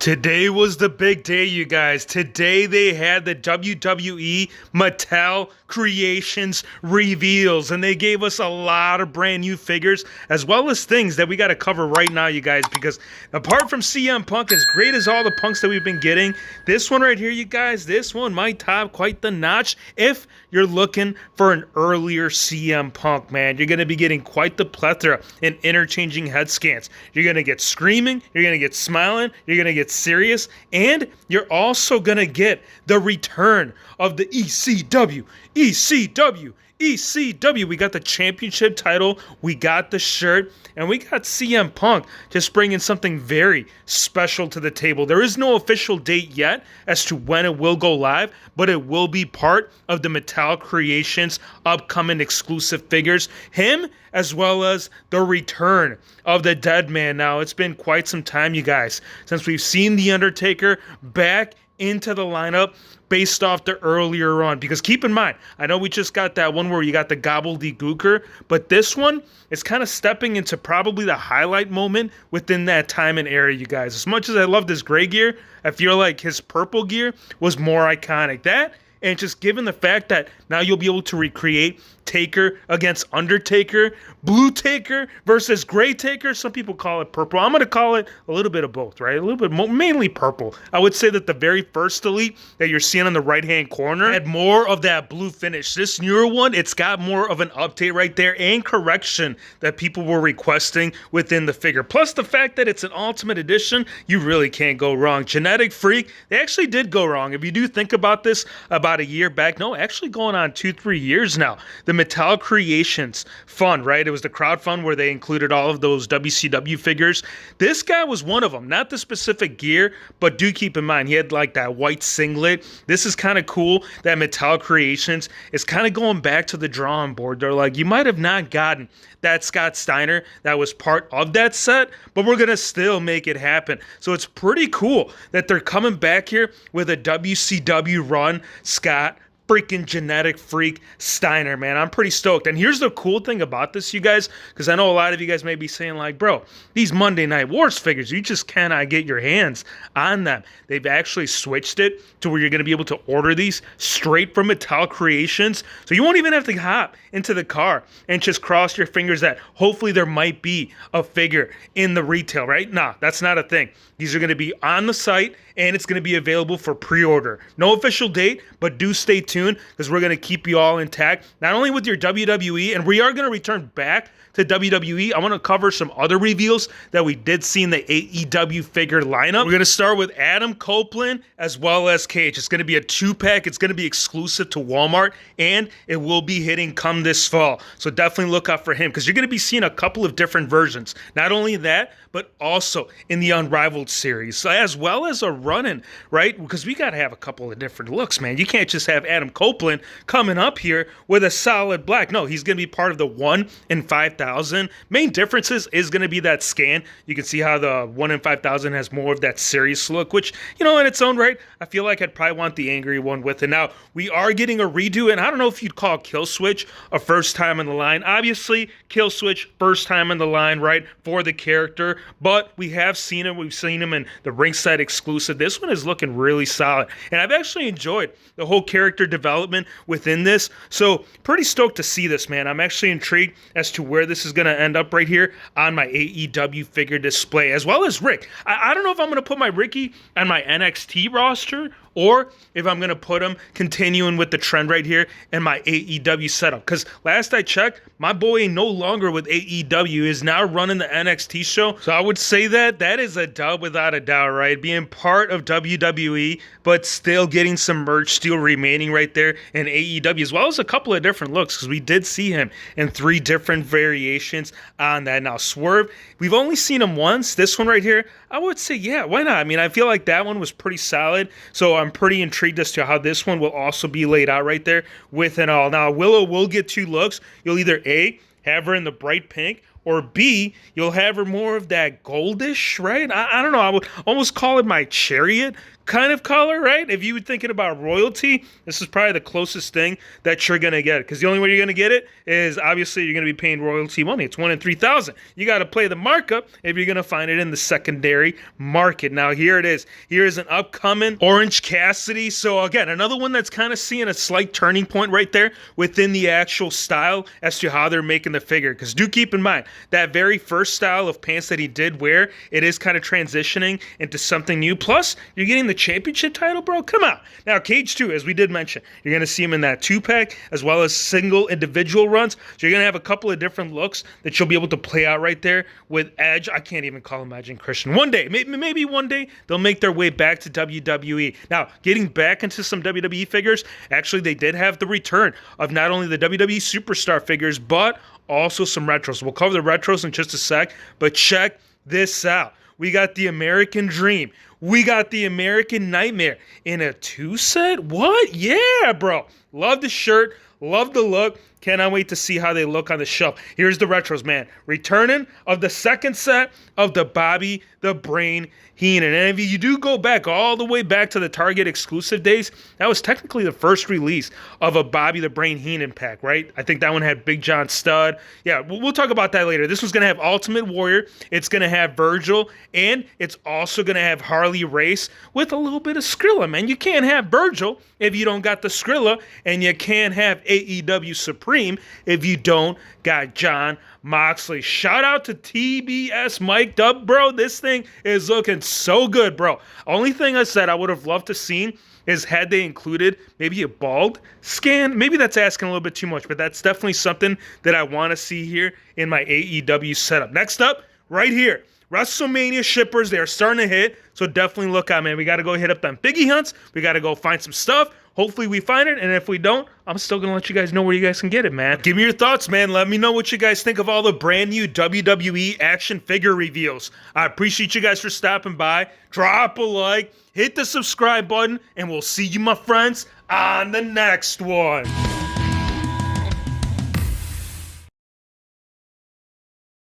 Today was the big day, you guys. Today they had the WWE Mattel Creations reveals, and they gave us a lot of brand new figures, as well as things that we got to cover right now, you guys, because apart from CM Punk, as great as all the punks that we've been getting, this one right here, you guys, this one might top quite the notch if you're looking for an earlier CM Punk, man. You're going to be getting quite the plethora in interchanging head scans. You're going to get screaming, you're going to get smiling, you're going to get serious, and you're also gonna get the return of the ECW. We got the championship title, we got the shirt, and we got CM Punk just bringing something very special to the table. There is no official date yet as to when it will go live, but it will be part of the Mattel Creations upcoming exclusive figures. Him, as well as the return of the dead man. Now, it's been quite some time, you guys, since we've seen the Undertaker back into the lineup based off the earlier run. Because keep in mind, I know we just got that one where you got the gobbledygooker, but this one is kind of stepping into probably the highlight moment within that time and era, you guys. As much as I love this gray gear, I feel like his purple gear was more iconic. That, and just given the fact that now you'll be able to recreate Taker against Undertaker, Blue Taker versus Gray Taker. Some people call it purple. I'm going to call it a little bit of both, right? A little bit more, mainly purple. I would say that the very first Elite that you're seeing on the right-hand corner had more of that blue finish. This newer one, it's got more of an update right there and correction that people were requesting within the figure. Plus the fact that it's an Ultimate Edition, you really can't go wrong. Genetic Freak, they actually did go wrong. If you do think about this about a year back, no, actually going on 2-3 years now, the Mattel Creations fund, right? It was the crowd fund where they included all of those WCW figures. This guy was one of them, not the specific gear, but do keep in mind, he had like that white singlet. This is kind of cool that Mattel Creations is kind of going back to the drawing board. They're like, you might have not gotten that Scott Steiner that was part of that set, but we're going to still make it happen. So it's pretty cool that they're coming back here with a WCW run Scott freaking Genetic Freak Steiner, man. I'm pretty stoked. And here's the cool thing about this, you guys, because I know a lot of you guys may be saying like, bro, these Monday Night Wars figures, you just cannot get your hands on them. They've actually switched it to where you're going to be able to order these straight from Mattel Creations. So you won't even have to hop into the car and just cross your fingers that hopefully there might be a figure in the retail, right? Nah, that's not a thing. These are going to be on the site and it's going to be available for pre-order. No official date, but do stay tuned because we're going to keep you all intact, not only with your WWE, and we are going to return back to WWE. I want to cover some other reveals that we did see in the AEW figure lineup. We're going to start with Adam Copeland as well as Cage. It's going to be a 2-pack. It's going to be exclusive to Walmart, and it will be hitting come this fall. So definitely look out for him because you're going to be seeing a couple of different versions. Not only that, but also in the Unrivaled series, as well as a run-in, right? Because we got to have a couple of different looks, man. You can't just have Adam Copeland coming up here with a solid black. No, he's going to be part of the 1 in 5,000. Main differences is going to be that scan. You can see how the 1 in 5,000 has more of that serious look, which, you know, in its own right, I feel like I'd probably want the angry one with it. Now, we are getting a redo, and I don't know if you'd call Killswitch a first time in the line. Obviously, Killswitch, first time in the line, right, for the character. But we have seen him. We've seen him in the ringside exclusive. This one is looking really solid. And I've actually enjoyed the whole character development within this. So pretty stoked to see this, man. I'm actually intrigued as to where this is going to end up right here on my AEW figure display, as well as Rick. I don't know if I'm going to put my Ricky on my NXT roster or if I'm going to put him continuing with the trend right here in my AEW setup. Because last I checked, my boy ain't no longer with AEW. He is now running the NXT show. So I would say that is a dub without a doubt, right? Being part of WWE, but still getting some merch still remaining right there in AEW, as well as a couple of different looks, because we did see him in 3 different variations on that. Now, Swerve, we've only seen him once. This one right here, I would say, yeah, why not? I mean, I feel like that one was pretty solid. So I'm pretty intrigued as to how this one will also be laid out right there with and all. Now, Willow will get 2 looks. You'll either A, have her in the bright pink, or B, you'll have her more of that goldish, right? I don't know. I would almost call it my chariot kind of color, right? If you were thinking about royalty, this is probably the closest thing that you're going to get. Because the only way you're going to get it is obviously you're going to be paying royalty money. It's 1 in 3,000. You got to play the markup if you're going to find it in the secondary market. Now, here it is. Here is an upcoming Orange Cassidy. So, again, another one that's kind of seeing a slight turning point right there within the actual style as to how they're making the figure. Because do keep in mind, that very first style of pants that he did wear, it is kind of transitioning into something new. Plus, you're getting the championship title, bro. Come on. Now, Cage 2, as we did mention, you're going to see him in that 2-pack as well as single individual runs. So you're going to have a couple of different looks that you'll be able to play out right there with Edge. I can't even call him Edge and Christian. One day, maybe one day, they'll make their way back to WWE. Now, getting back into some WWE figures, actually, they did have the return of not only the WWE Superstar figures, but also some retros. We'll cover the retros in just a sec, but check this out. We got the American Dream. We got the American Nightmare in a 2-set. What? Yeah, bro. Love the shirt. Love the look. Cannot wait to see how they look on the shelf. Here's the retros, man. Returning of the second set of the Bobby the Brain Heenan. And if you do go back all the way back to the Target exclusive days, that was technically the first release of a Bobby the Brain Heenan pack, right? I think that one had Big John Studd. Yeah, we'll talk about that later. This one's going to have Ultimate Warrior. It's going to have Virgil. And it's also going to have Harley Race with a little bit of Skrilla, man. You can't have Virgil if you don't got the Skrilla. And you can't have AEW Supreme if you don't got Jon Moxley. Shout out to TBS Mike Dub, bro. This thing is looking so good, bro. Only thing I said I would have loved to seen is had they included maybe a bald scan. Maybe that's asking a little bit too much, but that's definitely something that I want to see here in my AEW setup. Next up, right here. WrestleMania shippers, they are starting to hit, so definitely look out, man. We got to go hit up them Biggie hunts. We got to go find some stuff. Hopefully we find it, and if we don't, I'm still going to let you guys know where you guys can get it, man. Give me your thoughts, man. Let me know what you guys think of all the brand new WWE action figure reveals. I appreciate you guys for stopping by. Drop a like, hit the subscribe button, and we'll see you, my friends, on the next one.